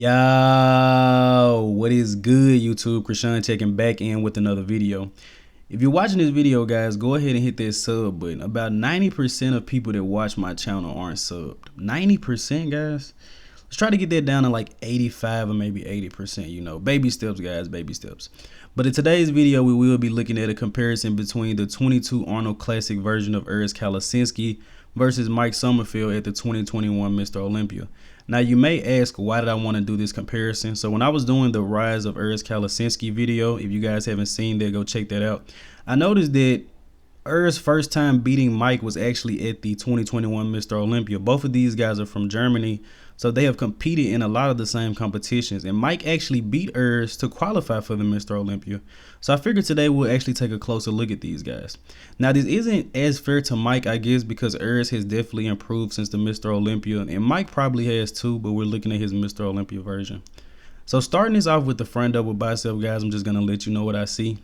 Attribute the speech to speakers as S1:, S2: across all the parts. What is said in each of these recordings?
S1: Yo, what is good, YouTube? Krishan checking back in with another video. If you're watching this video, guys, go ahead and hit that sub button. About 90% of people that watch my channel aren't subbed. 90%, guys. Let's try to get that down to like 85 or maybe 80%, Baby steps, guys, baby steps. But in today's video, we will be looking at a comparison between the 22 Arnold Classic version of Urs Kalecinski versus Mike Sommerfeld at the 2021 Mr. Olympia. Now, you may ask, why did I want to do this comparison? So when I was doing the Rise of Urs Kalecinski video, if you guys haven't seen that, go check that out. I noticed that Urs' first time beating Mike was actually at the 2021 Mr. Olympia. Both of these guys are from Germany, so they have competed in a lot of the same competitions. And Mike actually beat Urs to qualify for the Mr. Olympia. So I figured today we'll actually take a closer look at these guys. Now, this isn't as fair to Mike, I guess, because Urs has definitely improved since the Mr. Olympia. And Mike probably has too, but we're looking at his Mr. Olympia version. So starting this off with the front double bicep, guys, I'm just going to let you know what I see.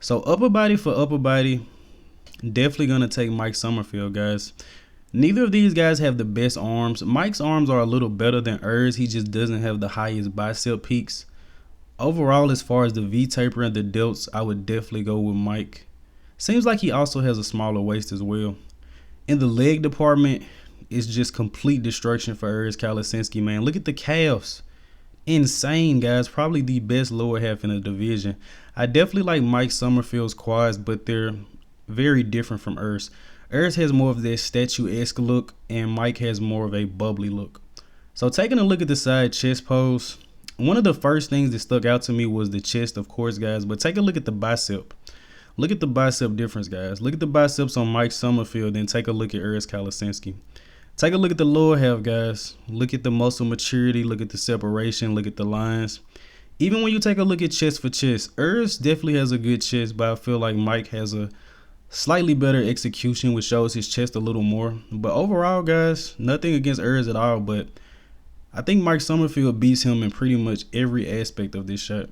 S1: So upper body for upper body, definitely going to take Mike Sommerfeld, guys. Neither of these guys have the best arms. Mike's arms are a little better than Urs. He just doesn't have the highest bicep peaks. Overall, as far as the V-taper and the delts, I would definitely go with Mike. Seems like he also has a smaller waist as well. In the leg department, it's just complete destruction for Urs Kalecinski, man. Look at the calves. Insane, guys. Probably the best lower half in the division. I definitely like Mike Sommerfeld's quads, but they're very different from Urs. Urs has more of that statuesque look, and Mike has more of a bubbly look. So taking a look at the side chest pose, one of the first things that stuck out to me was the chest, of course, guys, but take a look at the bicep. Look at the bicep difference, guys. Look at the biceps on Mike Sommerfeld, then take a look at Urs Kalecinski. Take a look at the lower half, guys. Look at the muscle maturity, look at the separation, look at the lines. Even when you take a look at chest for chest, Urs definitely has a good chest, but I feel like Mike has a slightly better execution, which shows his chest a little more. But overall, guys, nothing against Urs at all, but I think Mike Sommerfeld beats him in pretty much every aspect of this shot.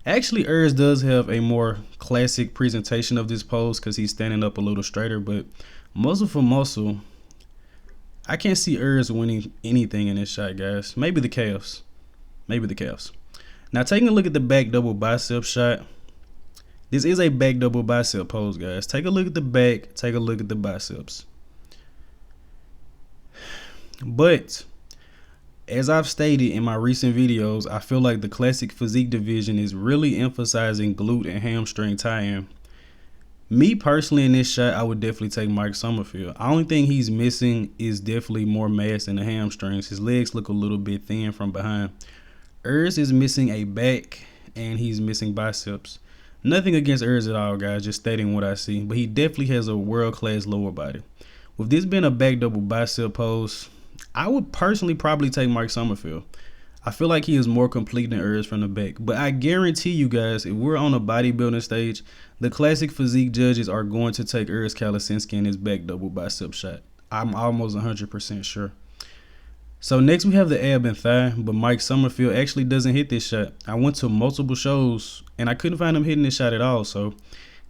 S1: Actually, Urs does have a more classic presentation of this pose because he's standing up a little straighter, but muscle for muscle, I can't see Urs winning anything in this shot, guys. Maybe the calves. Maybe the calves. Now, taking a look at the back double bicep shot, this is a back double bicep pose, guys. Take a look at the back. Take a look at the biceps. But as I've stated in my recent videos, I feel like the classic physique division is really emphasizing glute and hamstring tie-in. Me personally, in this shot, I would definitely take Mike Sommerfeld. The only thing he's missing is definitely more mass in the hamstrings. His legs look a little bit thin from behind. Urs is missing a back and he's missing biceps. Nothing against Urs at all, guys, just stating what I see. But he definitely has a world-class lower body. With this being a back double bicep pose, I would personally probably take Mike Sommerfeld. I feel like he is more complete than Urs from the back. But I guarantee you guys, if we're on a bodybuilding stage, the classic physique judges are going to take Urs Kalecinski in his back double bicep shot. I'm almost 100% sure. So next we have the ab and thigh, but Mike Sommerfeld actually doesn't hit this shot. I went to multiple shows and I couldn't find him hitting this shot at all, so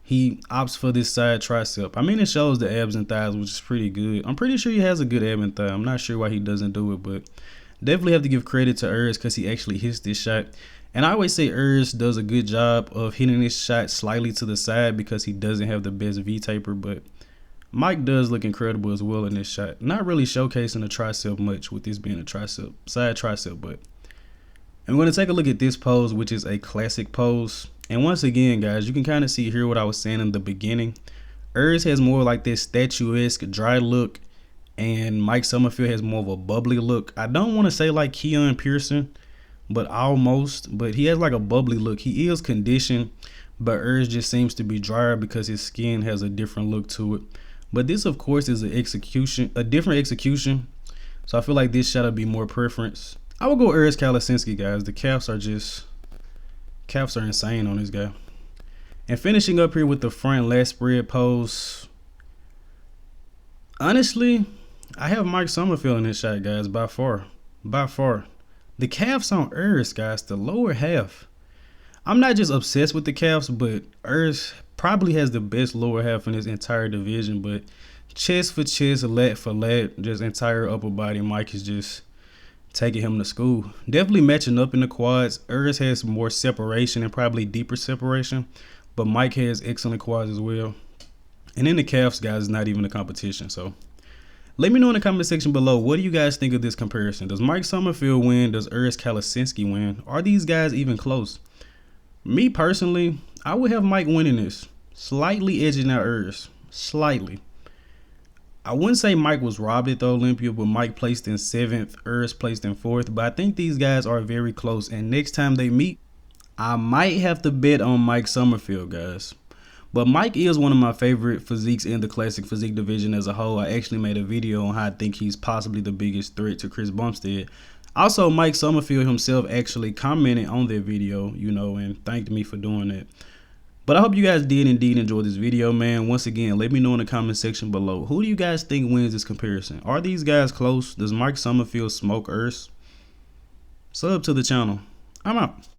S1: he opts for this side tricep. I mean, it shows the abs and thighs, which is pretty good. I'm pretty sure he has a good ab and thigh. I'm not sure why he doesn't do it, but definitely have to give credit to Urs because he actually hits this shot. And I always say Urs does a good job of hitting this shot slightly to the side because he doesn't have the best V-taper, but Mike does look incredible as well in this shot. Not really showcasing the tricep much with this being a tricep, side tricep, but I'm going to take a look at this pose, which is a classic pose. And once again, guys, you can kind of see here what I was saying in the beginning. Urs has more like this statuesque, dry look, and Mike Sommerfeld has more of a bubbly look. I don't want to say like Keon Pearson, but almost. But he has like a bubbly look. He is conditioned, but Urs just seems to be drier because his skin has a different look to it. But this, of course, is a different execution. So I feel like this shot would be more preference. I would go Urs Kalecinski, guys. The calves are insane on this guy. And finishing up here with the front lat spread pose. Honestly, I have Mike Sommerfeld in this shot, guys, by far. By far. The calves on Urs, guys, the lower half. I'm not just obsessed with the calves, but Urs probably has the best lower half in this entire division. But chest for chest, lat for lat, just entire upper body, Mike is just taking him to school. Definitely matching up in the quads. Urs has more separation and probably deeper separation, but Mike has excellent quads as well. And in the calves, guys, is not even a competition. So let me know in the comment section below, what do you guys think of this comparison? Does Mike Sommerfeld win? Does Urs Kalecinski win? Are these guys even close? Me personally, I would have Mike winning this, slightly edging out Urs, slightly. I wouldn't say Mike was robbed at the Olympia, but Mike placed in 7th, Urs placed in 4th. But I think these guys are very close, and next time they meet, I might have to bet on Mike Sommerfeld, guys. But Mike is one of my favorite physiques in the classic physique division as a whole. I actually made a video on how I think he's possibly the biggest threat to Chris Bumstead. Also, Mike Sommerfeld himself actually commented on that video, you know, and thanked me for doing that. But I hope you guys did indeed enjoy this video, man. Once again, let me know in the comment section below. Who do you guys think wins this comparison? Are these guys close? Does Mike Sommerfeld smoke Urs? Sub to the channel. I'm out.